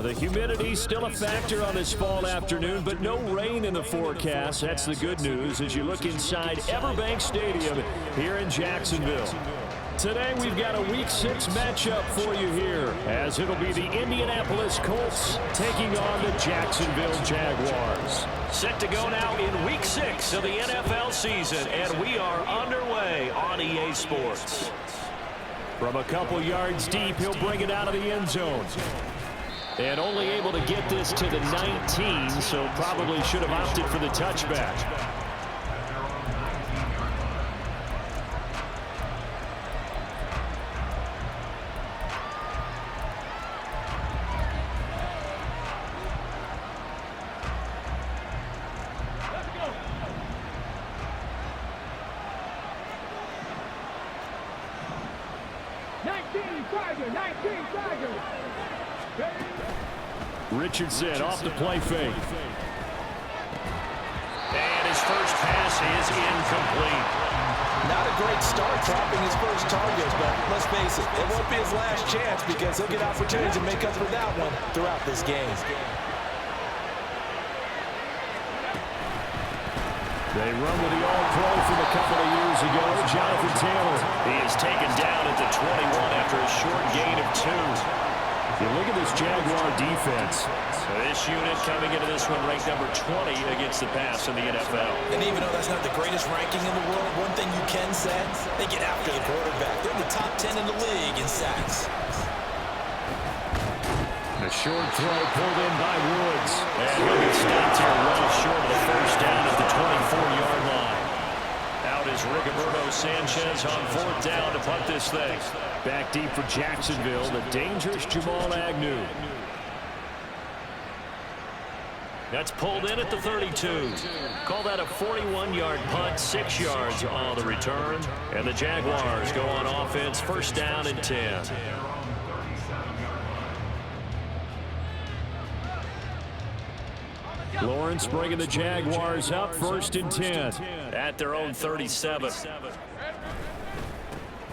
The humidity still a factor on this fall afternoon, but no rain in the forecast. That's the good news as you look inside Everbank Stadium here in Jacksonville. Today we've got a Week 6 matchup for you here, as it'll be the Indianapolis Colts taking on the Jacksonville Jaguars. Set to go now in Week 6 of the NFL season, and we are underway on EA Sports. From a couple yards deep, he'll bring it out of the end zone. And only able to get this to the 19, so probably should have opted for the touchback. Richardson off the play fake. And his first pass is incomplete. Not a great start dropping his first target, but let's face it, it won't be his last chance because he'll get opportunities to make up for that one throughout this game. They run with the All-Pro from a couple of years ago, Jonathan Taylor. He is taken down at the 21 after a short gain of 2. You look at this Jaguar defense. So this unit coming into this one ranked number 20 against the pass in the NFL. And even though that's not the greatest ranking in the world, one thing you can say, they get after the quarterback. They're in the top 10 in the league in sacks. The short throw pulled in by Woods. And he'll be stopped here well short of the first down at the 24-yard line. Out is Rigoberto Sanchez on 4th down to punt this thing. Back deep for Jacksonville, the dangerous Jamal Agnew. That's pulled in at the 32. Call that a 41-yard punt, 6 yards on the return. And the Jaguars go on offense, first down and 10. Lawrence bringing the Jaguars up, 1st and 10. At their own 37.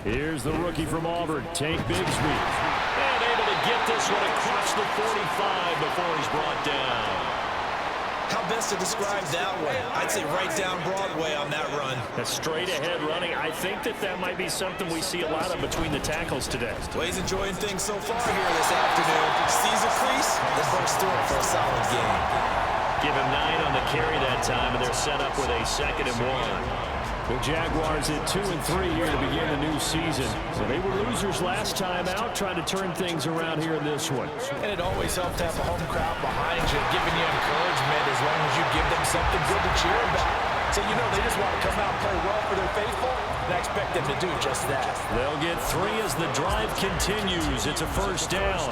Here's the rookie from Auburn, Tank Bigsby. And able to get this one across the 45 before he's brought down. How best to describe that one? I'd say right down Broadway on that run. A straight-ahead running. I think that might be something we see a lot of between the tackles today. Well, he's enjoying things so far here this afternoon. Sees a crease, then bursts through it for a solid game. Give him 9 on the carry that time, and they're set up with a 2nd and 1. The Jaguars at 2 and 3 here to begin the new season. So they were losers last time out, trying to turn things around here in this one. And it always helps to have a home crowd behind you, giving you encouragement as long as you give them something good to cheer about. So you know they just want to come out and play well for their faithful, and I expect them to do just that. They'll get 3 as the drive continues. It's a first down.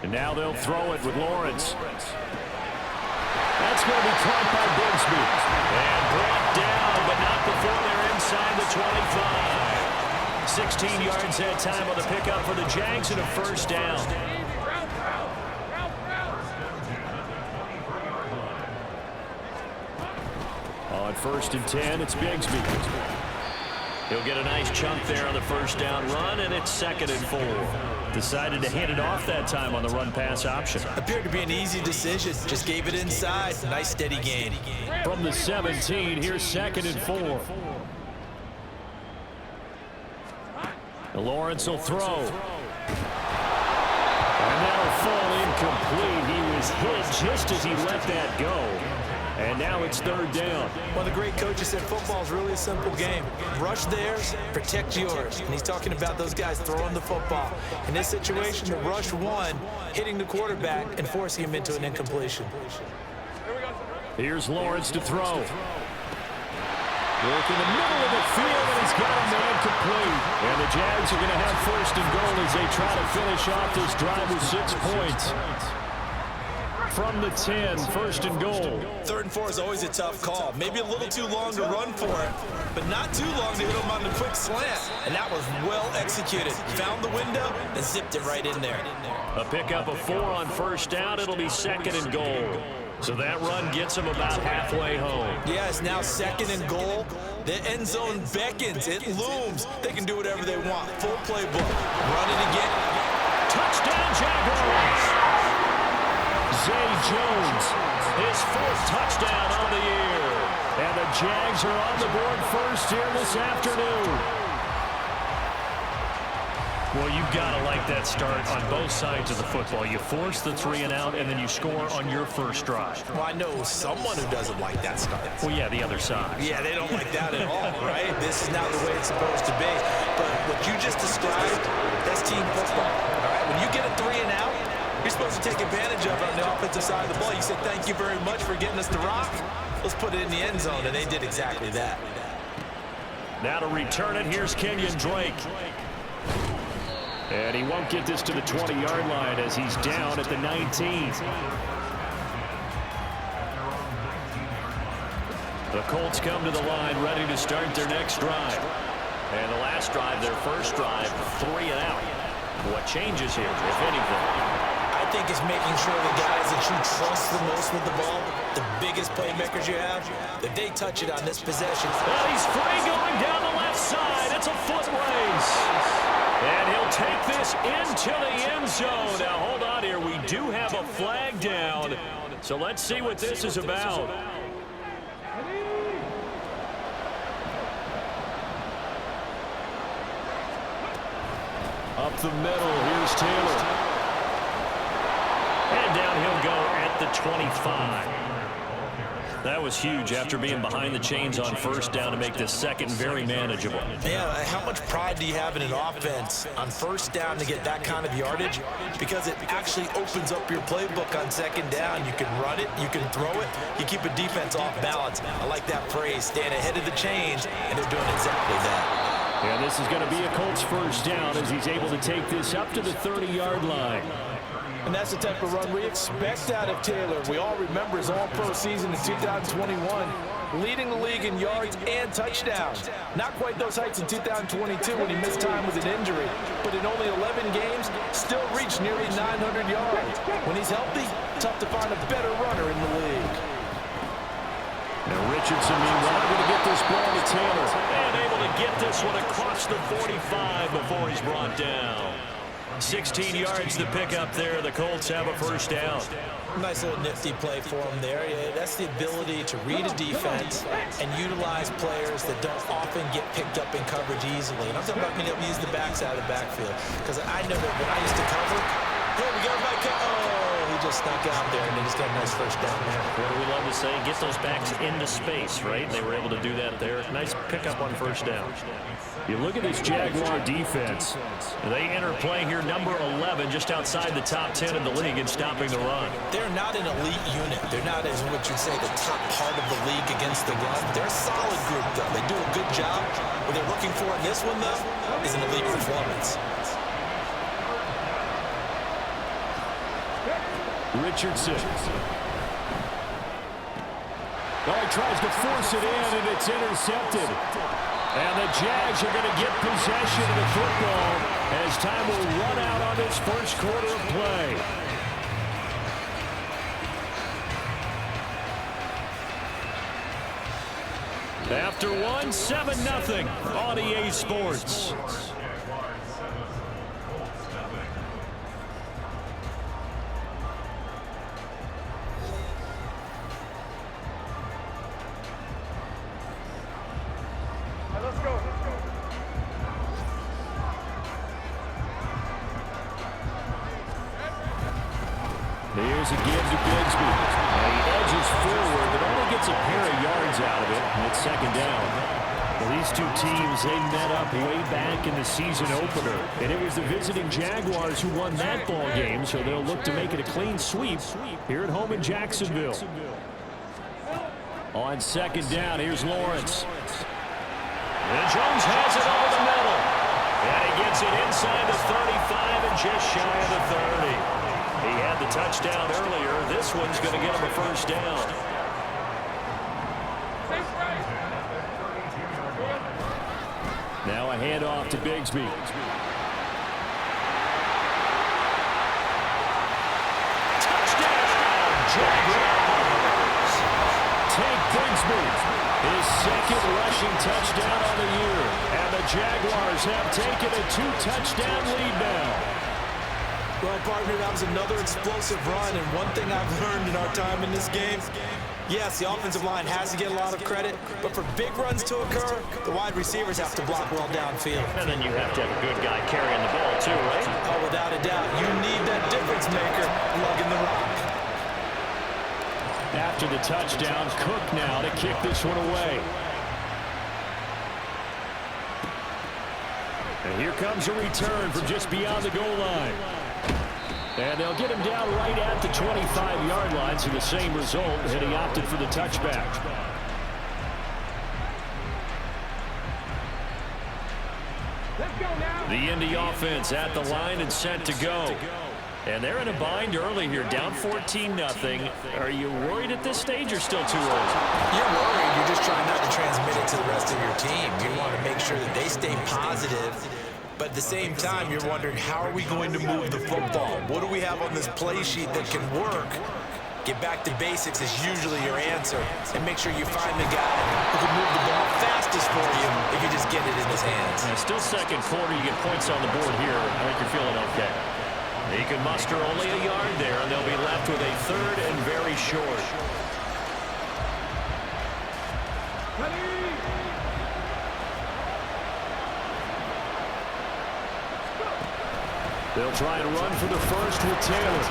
And now they'll throw it with Lawrence. That's going to be caught by Bigsby. And brought down, but not before they're inside the 25. 16 yards that time on the pickup for the Jags and a first down. On 1st and 10, it's Bigsby. He'll get a nice chunk there on the first down run, and it's 2nd and 4. Decided to hand it off that time on the run-pass option. Appeared to be an easy decision. Just gave it inside. Nice steady gain. From the 17, here's 2nd and 4. Lawrence will throw. And that'll fall incomplete. He was hit just as he let that go. And now it's 3rd down. One of the great coaches said football is really a simple game. Rush theirs, protect yours. And he's talking about those guys throwing the football. In this situation, the rush one, hitting the quarterback and forcing him into an incompletion. Here's Lawrence to throw. Work in the middle of the field, and he's got a man complete. And the Jags are going to have 1st and goal as they try to finish off this drive with 6 points. From the 10, 1st and goal. 3rd and 4 is always a tough call. Maybe a little too long to run for it, but not too long to hit him on the quick slant. And that was well executed. Found the window and zipped it right in there. A pickup of 4 on 1st down. It'll be 2nd and goal. So that run gets him about halfway home. Yeah, it's now 2nd and goal. The end zone beckons. It looms. They can do whatever they want. Full playbook. Run it again. Touchdown, Jaguars. Zay Jones, His 4th touchdown on the year. and the Jags are on the board first here this afternoon. Well, you've got to like that start on both sides of the football. You force the 3 and out, and then you score on your first drive. Well, I know someone who doesn't like that start. Well, yeah, the other side. Yeah, they don't like that at all, right? This is not the way it's supposed to be. But what you just described, that's team football. All right, when you get a 3 and out, you're supposed to take advantage of it on the offensive side of the ball. You said, thank you very much for getting us the rock. Let's put it in the end zone, and they did exactly that. Now to return it, here's Kenyon Drake. And he won't get this to the 20-yard line as he's down at the 19. The Colts come to the line ready to start their next drive. And the last drive, their first drive, 3 and out. What changes here, if anything? I think it's making sure the guys that you trust the most with the ball, the biggest playmakers you have, that they touch it on this possession. Well, he's free going down the left side. It's a foot race. And he'll take this into the end zone. Now, hold on here. We do have a flag down. So let's see what this is about. Up the middle, here's Taylor. And down he'll go at the 25. That was huge after being behind the chains on first down to make this second very manageable. Yeah, how much pride do you have in an offense on first down to get that kind of yardage? Because it actually opens up your playbook on second down. You can run it, you can throw it, you keep a defense off balance. I like that phrase, staying ahead of the chains, and they're doing exactly that. And this is going to be a Colts first down as he's able to take this up to the 30-yard line. And that's the type of run we expect out of Taylor. We all remember his all-pro season in 2021, leading the league in yards and touchdowns. Not quite those heights in 2022 when he missed time with an injury, but in only 11 games, still reached nearly 900 yards. When he's healthy, tough to find a better runner in the league. Now Richardson, meanwhile, going to get this ball to Taylor. And able to get this one across the 45 before he's brought down. 16 yards to pick up there. The Colts have a first down. Nice little nifty play for him there. Yeah, that's the ability to read a defense and utilize players that don't often get picked up in coverage easily. And I'm talking about being able to use the backside of the backfield. Because I know that when I used to cover, hey, we got my he just snuck out there, and they just got a nice first down there. What do we love to say? Get those backs into space, right? They were able to do that there. Nice pickup on first down. You look at this Jaguar defense. They enter play here, number 11, just outside the top 10 in the league in stopping the run. They're not an elite unit. They're not, as what you'd say, the top part of the league against the run. They're a solid group, though. They do a good job. What they're looking for in this one, though, is an elite performance. Richardson. Oh, he tries to force it in, and it's intercepted. And the Jags are going to get possession of the football as time will run out on this first quarter of play. After one, 7-0 on EA Sports. Here's a give to Bigsby. And he edges forward, but only gets a pair of yards out of it. And it's second down. Well, these two teams, they met up way back in the season opener. And it was the visiting Jaguars who won that ball game, so they'll look to make it a clean sweep here at home in Jacksonville. On second down, here's Lawrence. And Jones has it over the middle. And he gets it inside the 35 and just shy of the 30. He had the touchdown earlier. This one's going to get him a first down. Now a handoff to Bigsby. Touchdown, Jags. Bigsby. His second rushing touchdown on the year. And the Jaguars have taken a 2-touchdown lead now. Well, partner, that was another explosive run, and one thing I've learned in our time in this game, yes, the offensive line has to get a lot of credit, but for big runs to occur, the wide receivers have to block well downfield. And then you have to have a good guy carrying the ball too, right? Oh, without a doubt. You need that difference maker lugging the rock. After the touchdown, Cook now to kick this one away. And here comes a return from just beyond the goal line. And they'll get him down right at the 25-yard line, so the same result, and he opted for the touchback. The Indy offense at the line and set to go. And they're in a bind early here, down 14-0. Are you worried at this stage or still too early? You're worried. You're just trying not to transmit it to the rest of your team. You want to make sure that they stay positive. But at the same time, you're wondering, how are we going to move the football? What do we have on this play sheet that can work? Get back to basics is usually your answer. And make sure you find the guy who can move the ball fastest for you if you just get it in his hands. And still second quarter, you get points on the board here. I think you're feeling okay. He can muster only a yard there, and they'll be left with a third and very short. They'll try and run for the first with Taylor.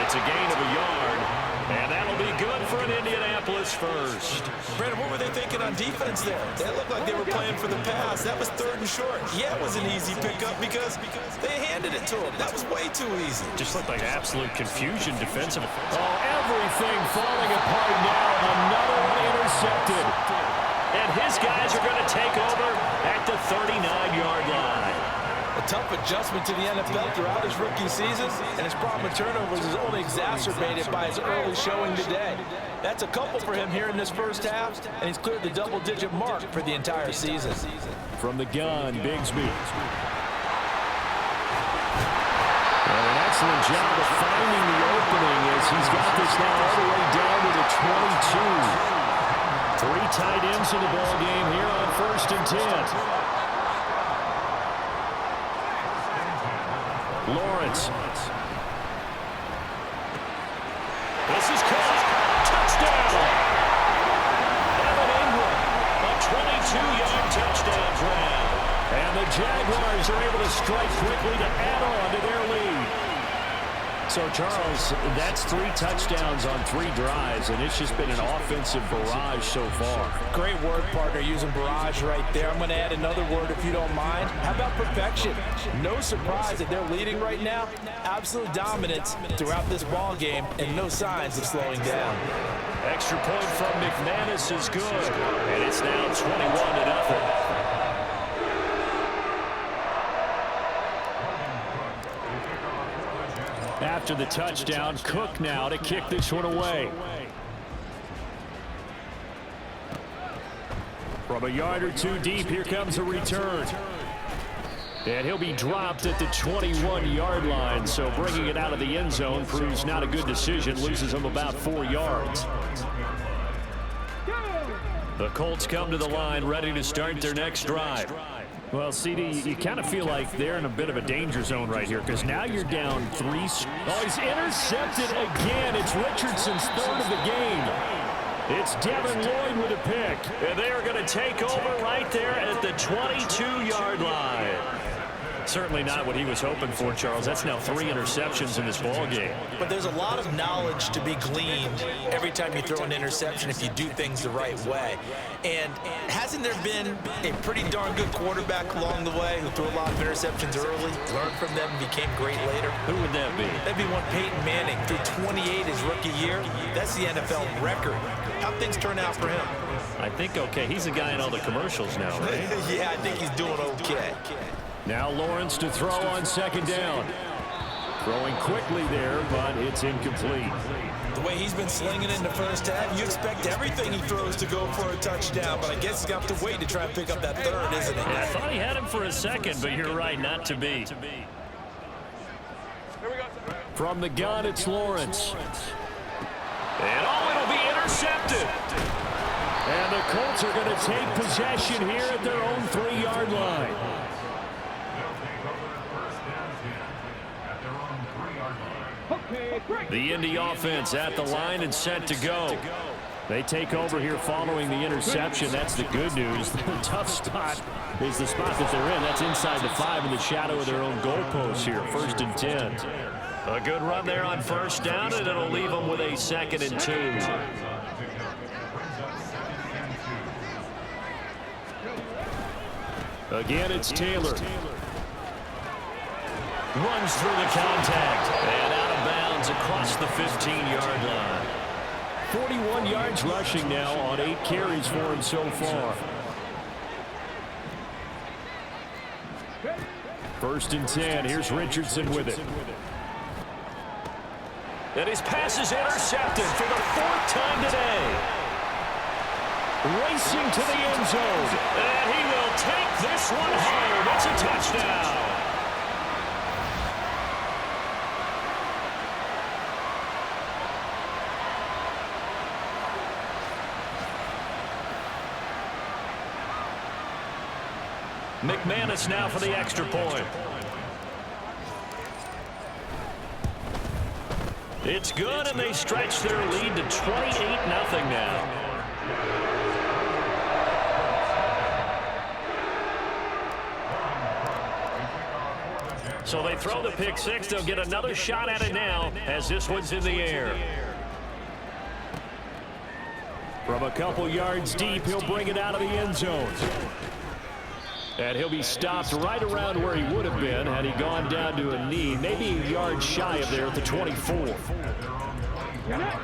It's a gain of a yard, and that'll be good for an Indianapolis first. Brandon, what were they thinking on defense there? They looked like they were playing for the pass. That was third and short. Yeah, it was an easy pickup because they handed it to him. That was way too easy. Just looked like absolute confusion defensively. Oh, everything falling apart now. Another one intercepted. And his guys are going to take over at the 39-yard line. A tough adjustment to the NFL throughout his rookie season, and his problem with turnovers is only exacerbated by his early showing today. That's a couple for him here in this first half, and he's cleared the double-digit mark for the entire season. From the gun, Bigsby. And an excellent job of finding the opening as he's got this now all the way down to the 22. 3 tight ends in the ball game here on 1st and 10. Lawrence. This is caught. Touchdown. Evan Ingram. A 22-yard touchdown grab. And the Jaguars are able to strike quickly to add on to their lead. So, Charles, that's 3 touchdowns on 3 drives, and it's just been an offensive barrage so far. Great word, partner, using barrage right there. I'm going to add another word if you don't mind. How about perfection? No surprise that they're leading right now. Absolute dominance throughout this ball game, and no signs of slowing down. Extra point from McManus is good, and it's now 21-0. After the touchdown, Cook now to kick this one away. From a yard or 2 deep, here comes a return. And he'll be dropped at the 21-yard line, so bringing it out of the end zone proves not a good decision, loses him about 4 yards. The Colts come to the line ready to start their next drive. Well, CD, you kind of feel like they're in a bit of a danger zone right here because now you're down 3. Oh, he's intercepted again. It's Richardson's 3rd of the game. It's Devin Lloyd with a pick. And they are going to take over right there at the 22-yard line. Certainly not what he was hoping for, Charles. That's now 3 interceptions in this ball game. But there's a lot of knowledge to be gleaned every time you throw an interception if you do things the right way. And hasn't there been a pretty darn good quarterback along the way who threw a lot of interceptions early, learned from them, and became great later? Who would that be? That'd be one Peyton Manning. Threw 28 his rookie year. That's the NFL record. How'd things turn out for him? I think okay. He's the guy in all the commercials now, right? Yeah, I think he's doing okay. Now Lawrence to throw on 2nd down. Throwing quickly there, but it's incomplete. The way he's been slinging in the first half, you expect everything he throws to go for a touchdown, but I guess he's got to wait to try and pick up that 3rd, isn't it? Yeah, I thought he had him for a second, but you're right, not to be. From the gun, it's Lawrence. And it'll be intercepted. Colts are going to take possession here at their own 3-yard line. The Indy offense at the line and set to go. They take over here following the interception. That's the good news. The tough spot is the spot that they're in. That's inside the 5 in the shadow of their own goalpost here. 1st and 10. A good run there on 1st down, and it'll leave them with a 2nd and 2. Again, it's Taylor. Runs through the contact and out of bounds across the 15-yard line. 41 yards rushing now on 8 carries for him so far. 1st and 10. Here's Richardson with it. And his pass is intercepted for the 4th time today. Racing to the end zone. And he will take this one home. It's a touchdown. McManus now for the extra point. It's good, and they stretch their lead to 28-0 now. So they throw the pick six. They'll get another shot at it now as this one's in the air. From a couple yards deep, he'll bring it out of the end zone. And he'll be stopped right around where he would have been had he gone down to a knee, maybe a yard shy of there at the 24.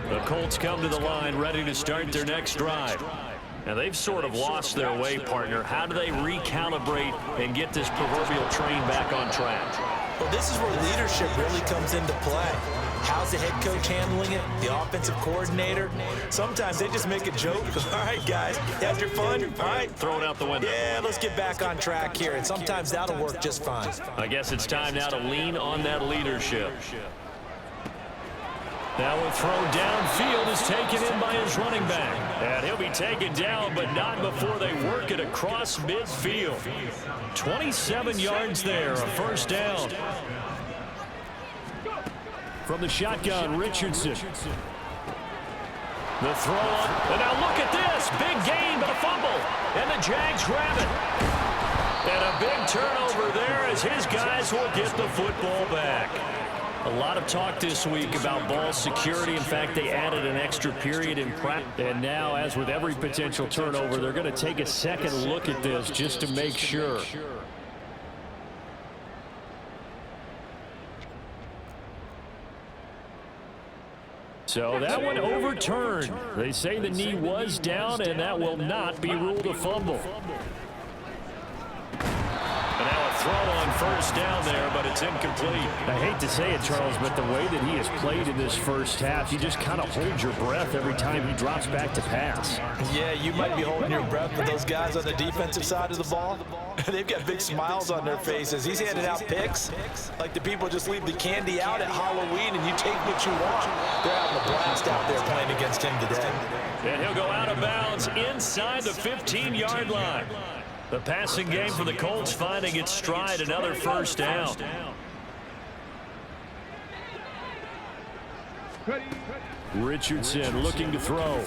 The Colts come to the line ready to start their next drive. And they've sort of lost their way, partner. How do they recalibrate and get this proverbial train back on track? Well, this is where leadership really comes into play. How's the head coach handling it? The offensive coordinator? Sometimes they just make a joke. All right, guys, you had your fun? All right. Throw it out the window. Yeah, let's get back on track here. And sometimes that'll work just fine. I guess it's time now to lean on that leadership. Now a throw downfield is taken in by his running back. And he'll be taken down, but not before they work it across midfield. 27 yards there, a 1st down. From the shotgun, Richardson. The throw up, and now look at this. Big gain, but a fumble. And the Jags grab it. And a big turnover there as his guys will get the football back. A lot of talk this week about ball security. In fact, they added an extra period in practice. And now, as with every potential turnover, they're going to take a second look at this just to make sure. So that one overturned. They say the knee was down, and that will not be ruled a fumble. And now a throw on 1st down there, but it's incomplete. I hate to say it, Charles, but the way that he has played in this first half, you just kind of hold your breath every time he drops back to pass. Yeah, you might be holding your breath, but those guys on the defensive side of the ball, they've got big smiles on their faces. He's handing out picks like the people just leave the candy out at Halloween and you take what you want. They're having a blast out there playing against him today. And he'll go out of bounds inside the 15-yard line. The passing game for the Colts finding its stride, another 1st down. Richardson looking to throw.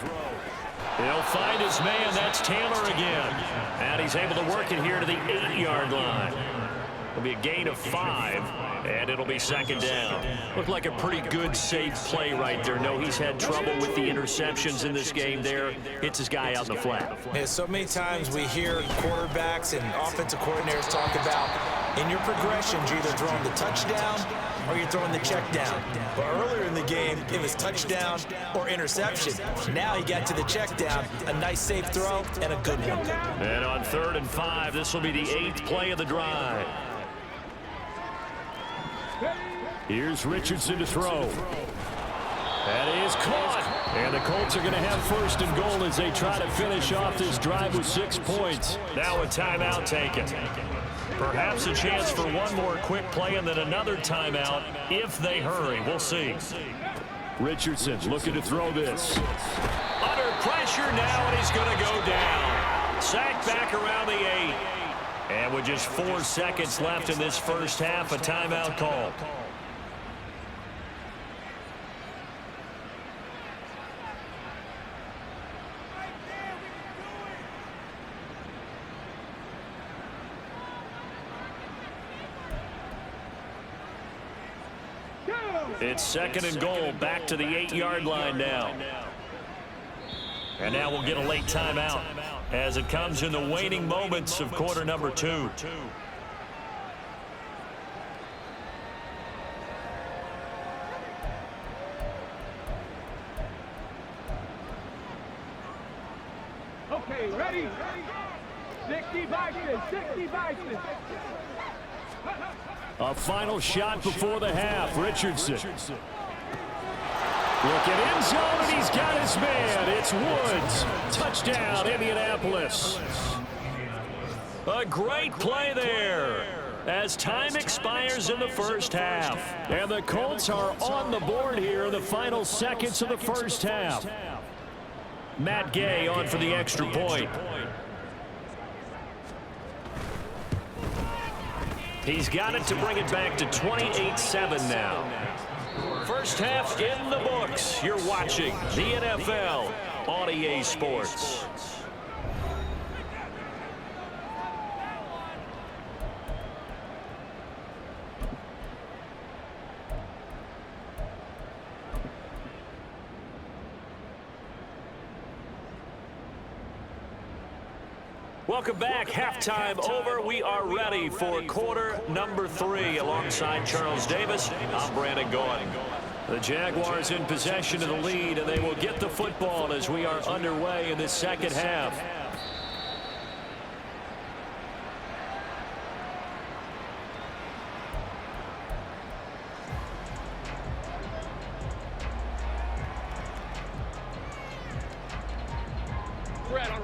He'll find his man. That's Taylor again. And he's able to work it here to the 8-yard line. It'll be a gain of 5, and it'll be 2nd down. Looked like a pretty good, safe play right there. No, he's had trouble with the interceptions in this game there. Hits his guy out in the flat. Yeah, so many times we hear quarterbacks and offensive coordinators talk about in your progressions, you're either throwing the touchdown or you're throwing the check down. But earlier in the game, it was touchdown or interception. Now he got to the check down, a nice safe throw, and a good one. And on 3rd and 5, this will be the 8th play of the drive. Here's Richardson to throw. That is caught. And the Colts are going to have 1st and goal as they try to finish off this drive with 6 points. Now a timeout taken. Perhaps a chance for one more quick play and then another timeout if they hurry. We'll see. Richardson looking to throw this. Under pressure now, and he's going to go down. Sacked back around the 8. And with just 4 seconds left in this first half, a timeout call. It's 2nd and goal, back to the 8-yard line now. And now we'll get a late timeout as it comes in the waning moments of quarter number 2. Okay, ready? 60 boxes, 60 boxes. A final shot before the half. Richardson. Look at end zone, and he's got his man. It's Woods. Touchdown, Indianapolis. A great play there as time expires in the first half. And the Colts are on the board here in the final seconds of the first half. Matt Gay on for the extra point. He's got it to bring it back to 28-7 now. First half in the books. You're watching the NFL on EA Sports. Welcome back. Halftime over. We are ready for quarter number 3. Alongside Charles Davis, I'm Brandon Gaudin. The Jaguars in possession of the lead, and they will get the football as we are underway in the second half.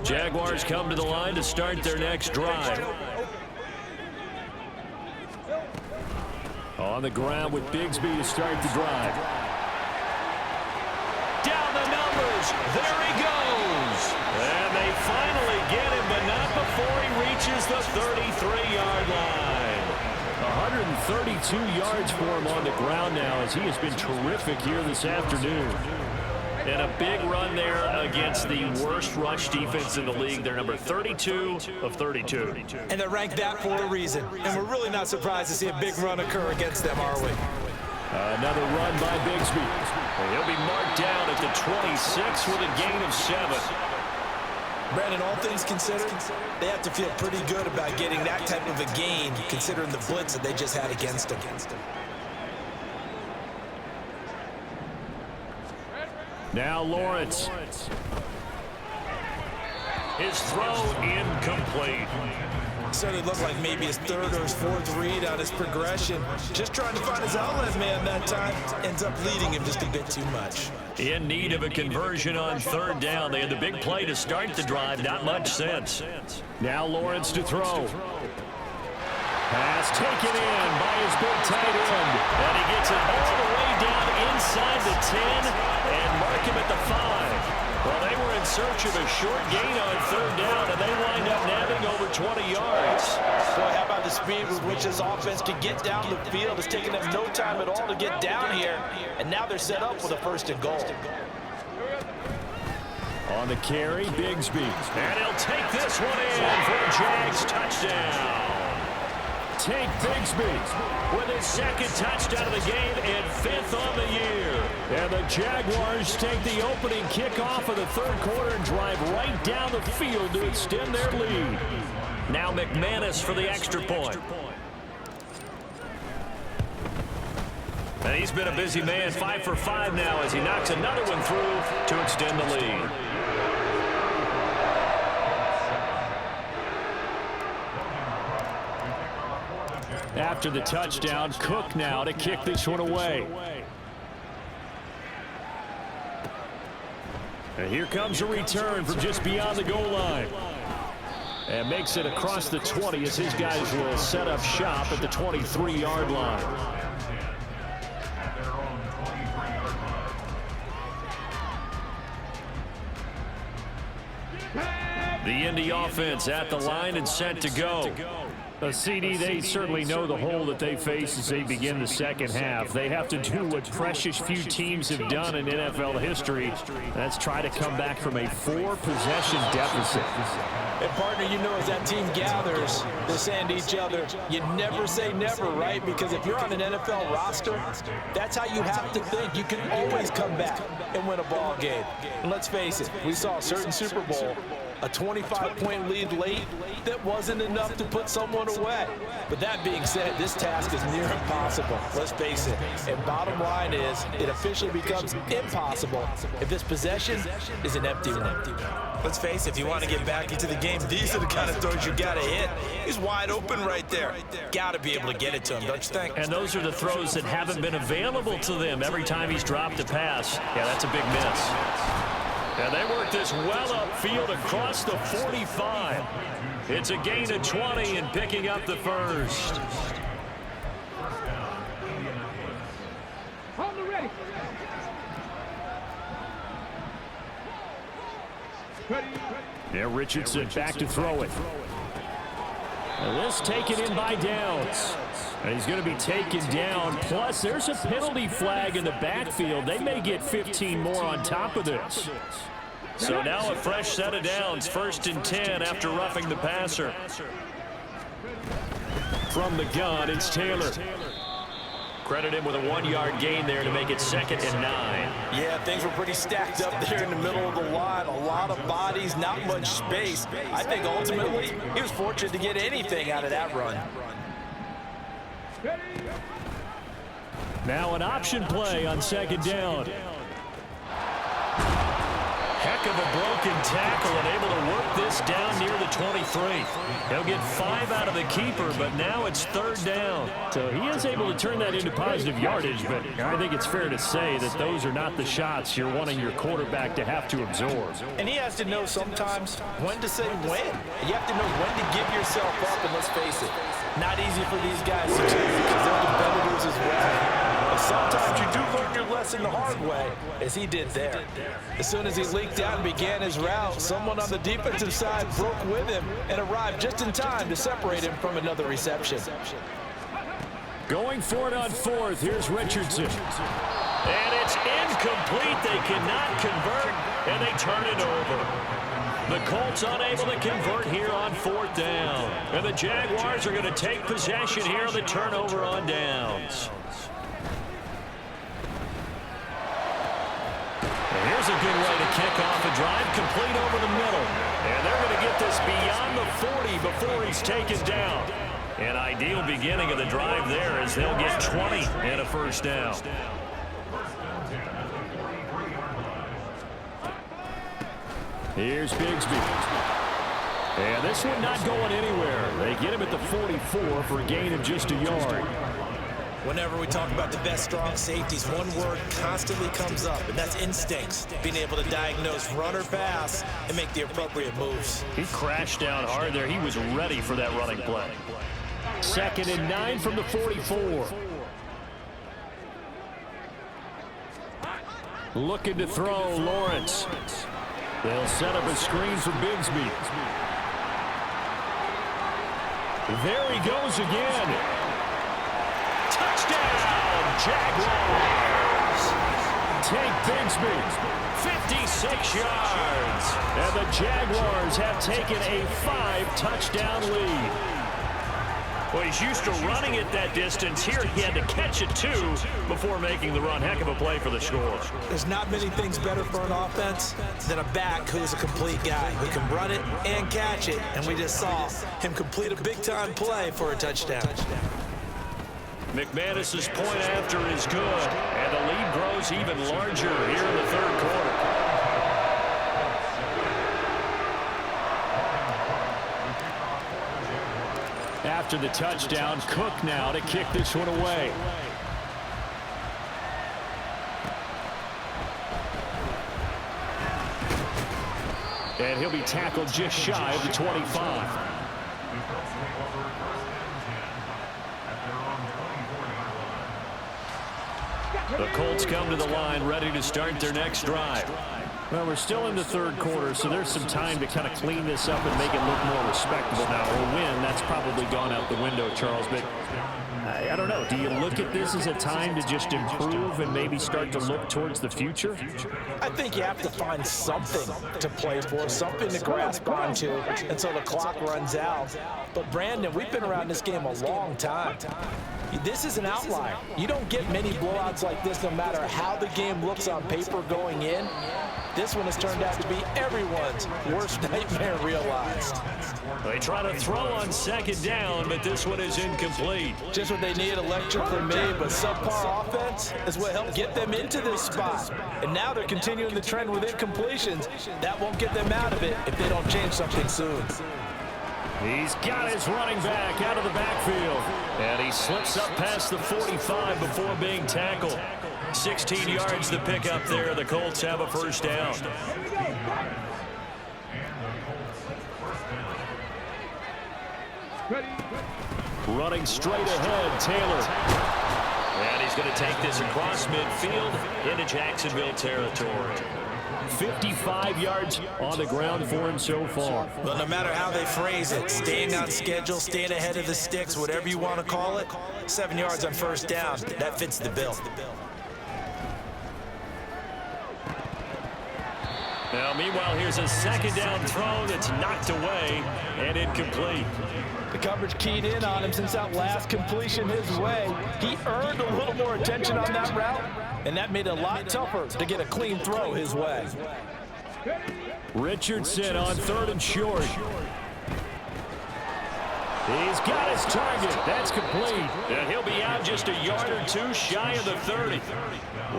Jaguars come to the line to start their next drive. On the ground with Bigsby to start the drive. Down the numbers. There he goes. And they finally get him, but not before he reaches the 33-yard line. 132 yards for him on the ground now as he has been terrific here this afternoon. And a big run there against the worst rush defense in the league. They're number 32 of 32. And they're ranked that for a reason. And we're really not surprised to see a big run occur against them, are we? Another run by Bigsby. He'll be marked down at the 26 with a gain of 7. Brandon, all things considered, they have to feel pretty good about getting that type of a gain, considering the blitz that they just had against them. Now Lawrence. His throw incomplete. Certainly looked like maybe his 3rd or his 4th read on his progression. Just trying to find his outlet man that time. Ends up leading him just a bit too much. In need of a conversion on 3rd down. They had the big play to start the drive. Not much sense. Now Lawrence to throw. Pass taken in by his big tight end. And he gets it all the way down inside the 10 and mark him at the 5. Well, they were in search of a short gain on 3rd down, and they wind up nabbing over 20 yards. Boy, how about the speed with which this offense can get down the field? It's taken them no time at all to get down here, and now they're set up with a 1st and goal. On the carry, Bigsby. And he'll take this one in for a Jags touchdown. Take Bigsby with his 2nd touchdown of the game and 5th on the year. And the Jaguars take the opening kickoff of the 3rd quarter and drive right down the field to extend their lead. Now McManus for the extra point. And he's been a busy man, 5 for 5 now as he knocks another one through to extend the lead. After the touchdown, Cook now to kick this one away. And here comes a return from just beyond the goal line. And makes it across the 20 as his guys will set up shop at the 23-yard line. The Indy offense at the line and set to go. CD, they certainly know the hole that they face as they begin the second half. They have to do what precious few teams have done in NFL history. That's try to come back from a 4-possession deficit. And, partner, you know, as that team gathers, they're saying to each other, you never say never, right? Because if you're on an NFL roster, that's how you have to think. You can always come back and win a ball game. And let's face it, we saw a certain Super Bowl, a 25-point lead late that wasn't enough to put someone away. But that being said, this task is near impossible. Let's face it. And bottom line is, it officially becomes impossible if this possession is an empty one. Let's face it, if you want to get back into the game, these are the kind of throws you got to hit. He's wide open right there. Got to be able to get it to him, don't you think? And those are the throws that haven't been available to them every time he's dropped a pass. Yeah, that's a big miss. And they work this well upfield across the 45. It's a gain of 20 and picking up the first. Hold the ready. Yeah, Richardson back to throw it. And this taken in by Downs. And he's going to be taken down. Plus, there's a penalty flag in the backfield. They may get 15 more on top of this. So now a fresh set of downs. 1st and 10 after roughing the passer. From the gun, it's Taylor. Credit him with a 1-yard gain there to make it 2nd and 9. Yeah, things were pretty stacked up there in the middle of the line. A lot of bodies, not much space. I think ultimately he was fortunate to get anything out of that run. Now an option play on 2nd down. Heck of a broken tackle and able to work this down near the 23. He'll get 5 out of the keeper, but now it's 3rd down. So he is able to turn that into positive yardage, but I think it's fair to say that those are not the shots you're wanting your quarterback to have to absorb. And he has to know sometimes when to say when. You have to know when to give yourself up, and let's face it, not easy for these guys to do because they're competitors as well. But sometimes you do learn your lesson the hard way, as he did there. As soon as he leaked out and began his route, someone on the defensive side broke with him and arrived just in time to separate him from another reception. Going for it on 4th, here's Richardson. And it's incomplete. They cannot convert, and they turn it over. The Colts unable to convert here on 4th down. And the Jaguars are going to take possession here on the turnover on downs. Here's a good way to kick off a drive, complete over the middle. And they're going to get this beyond the 40 before he's taken down. An ideal beginning of the drive there as they'll get 20 and a 1st down. Here's Bigsby. And this one not going anywhere. They get him at the 44 for a gain of just a yard. Whenever we talk about the best strong safeties, one word constantly comes up, and that's instincts. Being able to diagnose run or pass and make the appropriate moves. He crashed down hard there. He was ready for that running play. 2nd and 9 from the 44. Looking to throw, Lawrence. They'll set up a screen for Bigsby. There he goes again. Touchdown, Jaguars. Take Bigsby. 56 yards. And the Jaguars have taken a 5-touchdown lead. Well, he's used to running it that distance. Here he had to catch it, too, before making the run. Heck of a play for the score. There's not many things better for an offense than a back who's a complete guy who can run it and catch it. And we just saw him complete a big-time play for a touchdown. McManus's point after is good, and the lead grows even larger here in the 3rd quarter. After the touchdown, Cook now to kick this one away. And he'll be tackled just shy of the 25. The Colts come to the line ready to start their next drive. Well, we're still in the third quarter, so there's some time to kind of clean this up and make it look more respectable now. A win, that's probably gone out the window, Charles. But I don't know. Do you look at this as a time to just improve and maybe start to look towards the future? I think you have to find something to play for, something to grasp onto until the clock runs out. But, Brandon, we've been around this game a long time. This is an outlier. You don't get many blowouts like this no matter how the game looks on paper going in. This one has turned out to be everyone's worst nightmare realized. They try to throw on second down, but this one is incomplete. Just what they need, electric for me, but subpar offense is what helped get them into this spot. And now they're continuing the trend with incompletions. That won't get them out of it if they don't change something soon. He's got his running back out of the backfield. And he slips up past the 45 before being tackled. 16 yards to pick up there. The Colts have a first down. Running straight ahead, Taylor. And he's going to take this across midfield into Jacksonville territory. 55 yards on the ground for him so far. Well, no matter how they phrase it, staying on schedule, staying ahead of the sticks, whatever you want to call it, 7 yards on first down, that fits the bill. Now, meanwhile, here's a second down throw that's knocked away and incomplete. The coverage keyed in on him since that last completion his way. He earned a little more attention on that route, and that made it a lot tougher to get a clean throw his way. Richardson on third and short. He's got his target. That's complete. And he'll be out just a yard or two shy of the 30.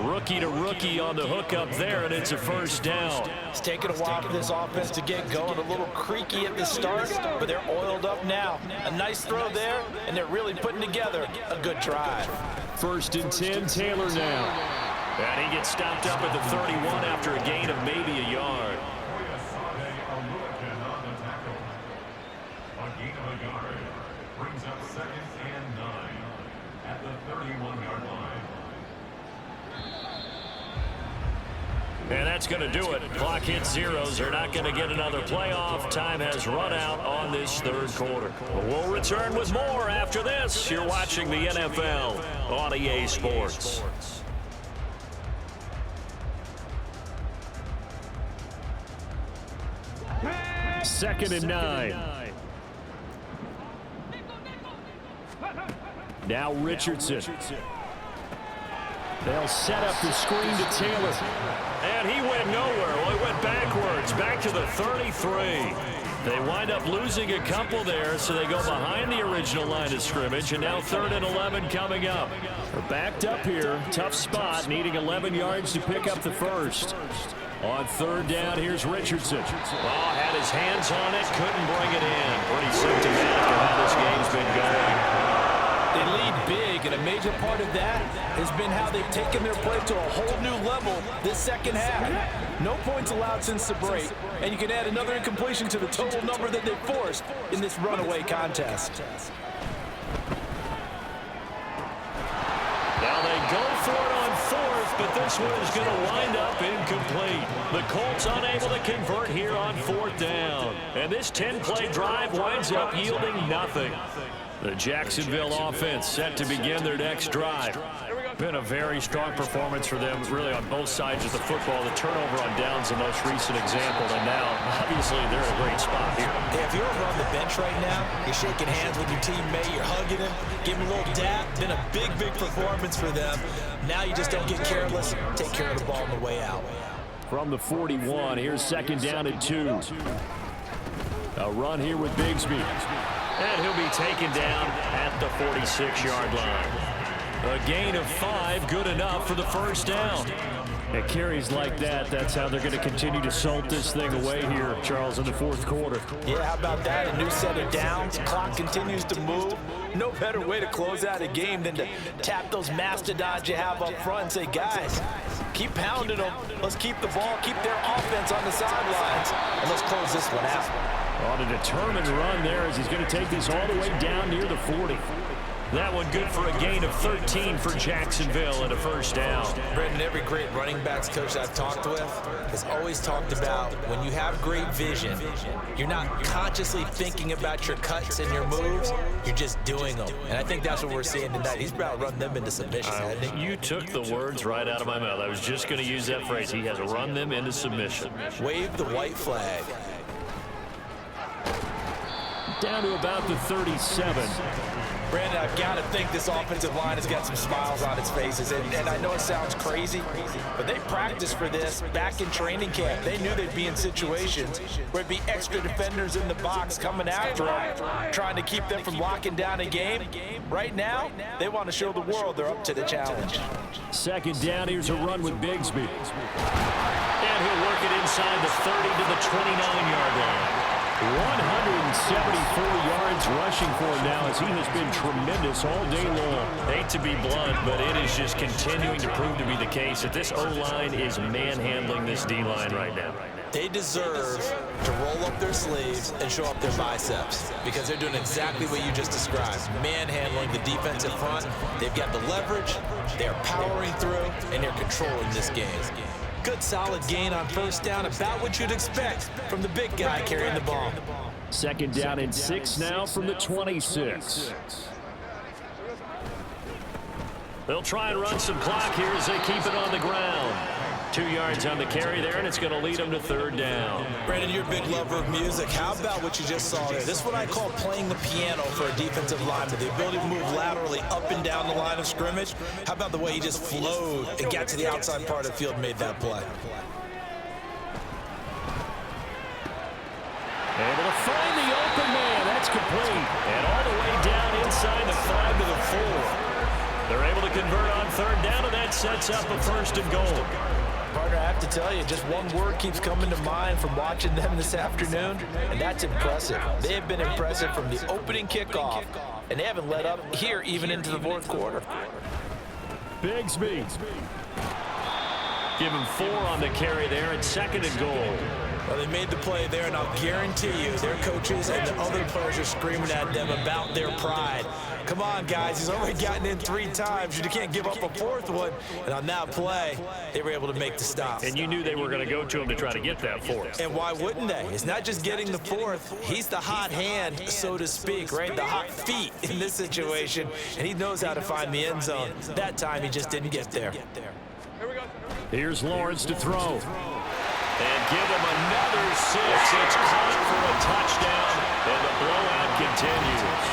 Rookie to rookie on the hook up there, and it's a first down. It's taken a while for this offense to get going. A little creaky at the start, but they're oiled up now. A nice throw there, and they're really putting together a good drive. First and 10, Taylor now. And he gets stopped up at the 31 after a gain of maybe a yard. Brings up 2nd and 9 at the 31-yard line. And that's going to do it. Clock hits zeros. They're not going to get another playoff. Time has run out on this third quarter. We'll return with more after this. You're watching the NFL on EA Sports. Second and 9. Now Richardson. They'll set up the screen to Taylor. And he went nowhere. Well, he went backwards, back to the 33. They wind up losing a couple there, so they go behind the original line of scrimmage, and now 3rd and 11 coming up. They're backed up here. Tough spot, needing 11 yards to pick up the first. On 3rd down, here's Richardson. Well, had his hands on it, couldn't bring it in. Pretty symptomatic of how this game's been going. They lead big, and a major part of that has been how they've taken their play to a whole new level this second half. No points allowed since the break, and you can add another incompletion to the total number that they've forced in this runaway contest. Now they go for it on 4th, but this one is going to wind up incomplete. The Colts unable to convert here on 4th down. And this 10-play drive winds up yielding nothing. The Jacksonville offense set to begin their next drive. Been a very strong performance for them, really on both sides of the football. The turnover on downs, the most recent example, and now, obviously, they're in a great spot here. Hey, if you're over on the bench right now, you're shaking hands with your teammate, you're hugging him, giving a little dap. Been a big, big performance for them. Now you just don't get careless. Take care of the ball on the way out. From the 41, here's 2nd down and 2. A run here with Bigsby. And he'll be taken down at the 46-yard line. A gain of 5, good enough for the first down. At carries like that, that's how they're going to continue to salt this thing away here, Charles, in the 4th quarter. Yeah, how about that? A new set of downs. Clock continues to move. No better way to close out a game than to tap those mastodons you have up front and say, guys, keep pounding them. Let's keep the ball, keep their offense on the sidelines, and let's close this one out. On a determined run there as he's going to take this all the way down near the 40. That one good for a gain of 13 for Jacksonville and a first down. Brendan, every great running backs coach I've talked with has always talked about when you have great vision, you're not consciously thinking about your cuts and your moves, you're just doing them. And I think that's what we're seeing tonight. He's about to run them into submission, hasn't he? You took the words right out of my mouth. I was just going to use that phrase. He has run them into submission. Wave the white flag. Down to about the 37. Brandon, I've got to think this offensive line has got some smiles on its faces. And I know it sounds crazy, but they practiced for this back in training camp. They knew they'd be in situations where it'd be extra defenders in the box coming after them, trying to keep them from locking down a game. Right now, they want to show the world they're up to the challenge. Second down, here's a run with Bigsby. And he'll work it inside the 30 to the 29-yard line. 174 yards rushing for him now as he has been tremendous all day long. Hate to be blunt, but it is just continuing to prove to be the case that this O-line is manhandling this D-line right now. They deserve to roll up their sleeves and show up their biceps because they're doing exactly what you just described, manhandling the defensive front. They've got the leverage, they're powering through, and they're controlling this game. Good solid gain on first down, about what you'd expect from the big guy carrying the ball. Second down and 6 now from the 26. They'll try and run some clock here as they keep it on the ground. 2 yards on the carry there, and it's going to lead them to third down. Brandon, you're a big lover of music. How about what you just saw there? This is what I call playing the piano for a defensive lineman, the ability to move laterally up and down the line of scrimmage. How about the way he just flowed and got to the outside part of the field and made that play? Able to find the open man. That's complete. And all the way down inside the 5 to the 4. They're able to convert on third down, and that sets up a first and goal. Partner, I have to tell you, just one word keeps coming to mind from watching them this afternoon, and that's impressive. They have been impressive from the opening kickoff, and they haven't let up here even into the fourth quarter. Bigsby. Give him 4 on the carry there, and second and goal. Well, they made the play there, and I'll guarantee you their coaches and the other players are screaming at them about their pride. Come on, guys. He's already gotten in 3 times. You can't give up a 4th one. And on that play, they were able to make the stop. And you knew they were going to go to him to try to get that 4th. And why wouldn't they? It's not just getting the 4th. He's the hot hand, so to speak, right? The hot feet in this situation. And he knows how to find the end zone. That time, he just didn't get there. Here's Lawrence to throw. And give him another 6. It's caught for a touchdown, and the blowout continues.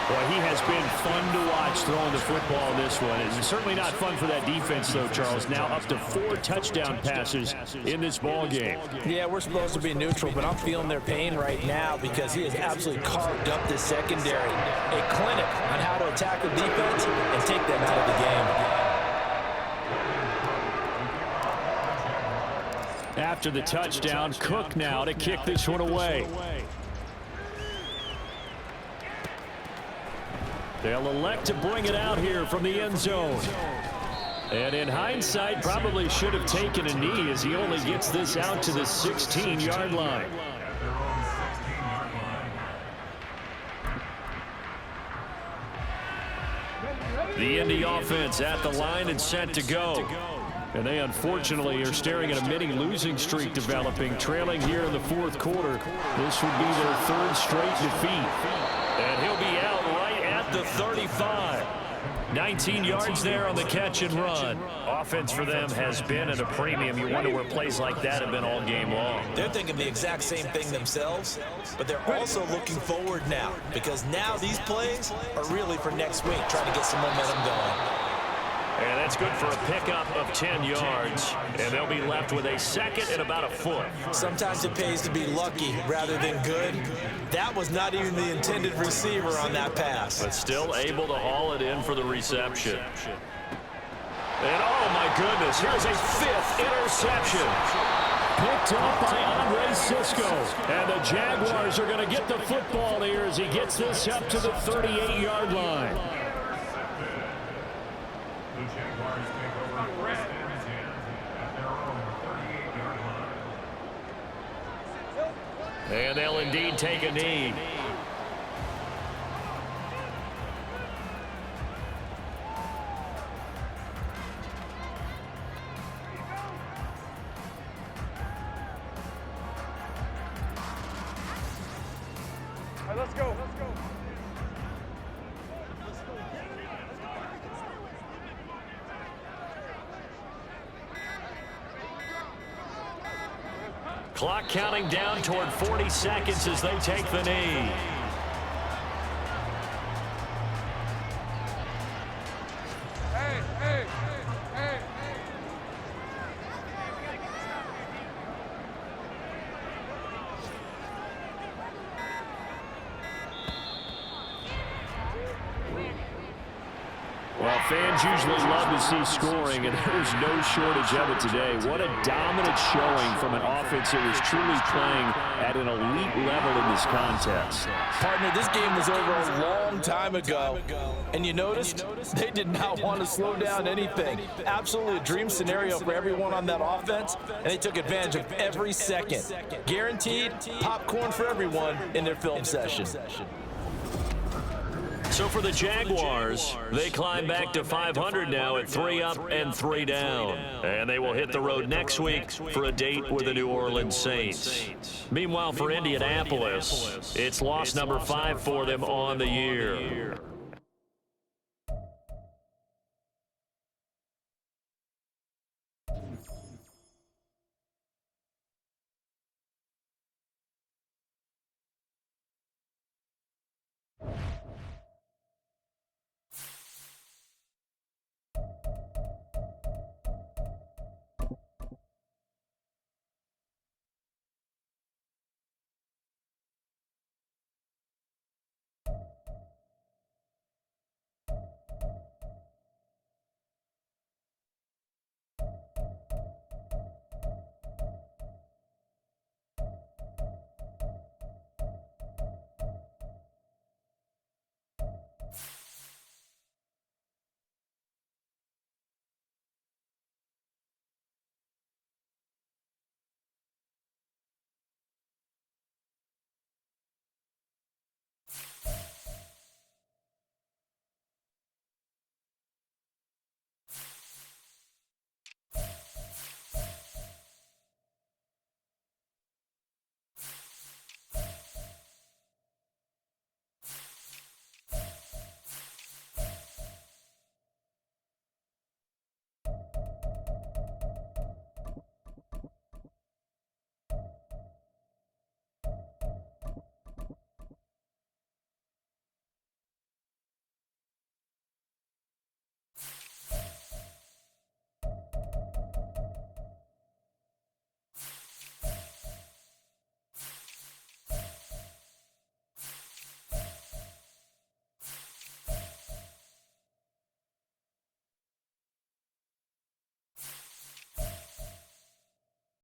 Boy, he has been fun to watch throwing the football in this one. It's certainly not fun for that defense, though, Charles. Now up to 4 touchdown passes in this ball game. Yeah, we're supposed to be neutral, but I'm feeling their pain right now because he has absolutely carved up this secondary. A clinic on how to attack the defense and take them out of the game. After the touchdown, Cook now to kick this one away. They'll elect to bring it out here from the end zone. And in hindsight, probably should have taken a knee as he only gets this out to the 16-yard line. The Indy offense at the line and set to go. And they unfortunately are staring at a mini losing streak developing, trailing here in the fourth quarter. This would be their 3rd straight defeat. And he'll be out right at the 35. 19 yards there on the catch and run. Offense for them has been at a premium. You wonder where plays like that have been all game long. They're thinking the exact same thing themselves, but they're also looking forward now because now these plays are really for next week, trying to get some momentum going. And that's good for a pickup of 10 yards. And they'll be left with a 2nd and about a foot. Sometimes it pays to be lucky rather than good. That was not even the intended receiver on that pass. But still able to haul it in for the reception. And oh my goodness, here's a 5th interception. Picked up by Andre Cisco. And the Jaguars are going to get the football here as he gets this up to the 38-yard line. The Jaguars take over first and 10 at their own 38-yard line. And they'll indeed take a knee. let's go. Clock counting down toward 40 seconds as they take the knee. Well, fans usually love to see scoring, and there was no shortage of it today. What a dominant showing from an offense that was truly playing at an elite level in this contest. Partner, this game was over a long time ago, and you noticed they did not want to slow down anything. Absolutely a dream scenario for everyone on that offense, and they took advantage of every second. Guaranteed popcorn for everyone in their film session. So for the Jaguars, they climb back to 500 now at 3 up and 3 down. And they will hit the road next week for a date with the New Orleans Saints. Meanwhile, for Indianapolis, it's loss number 5 for them on the year.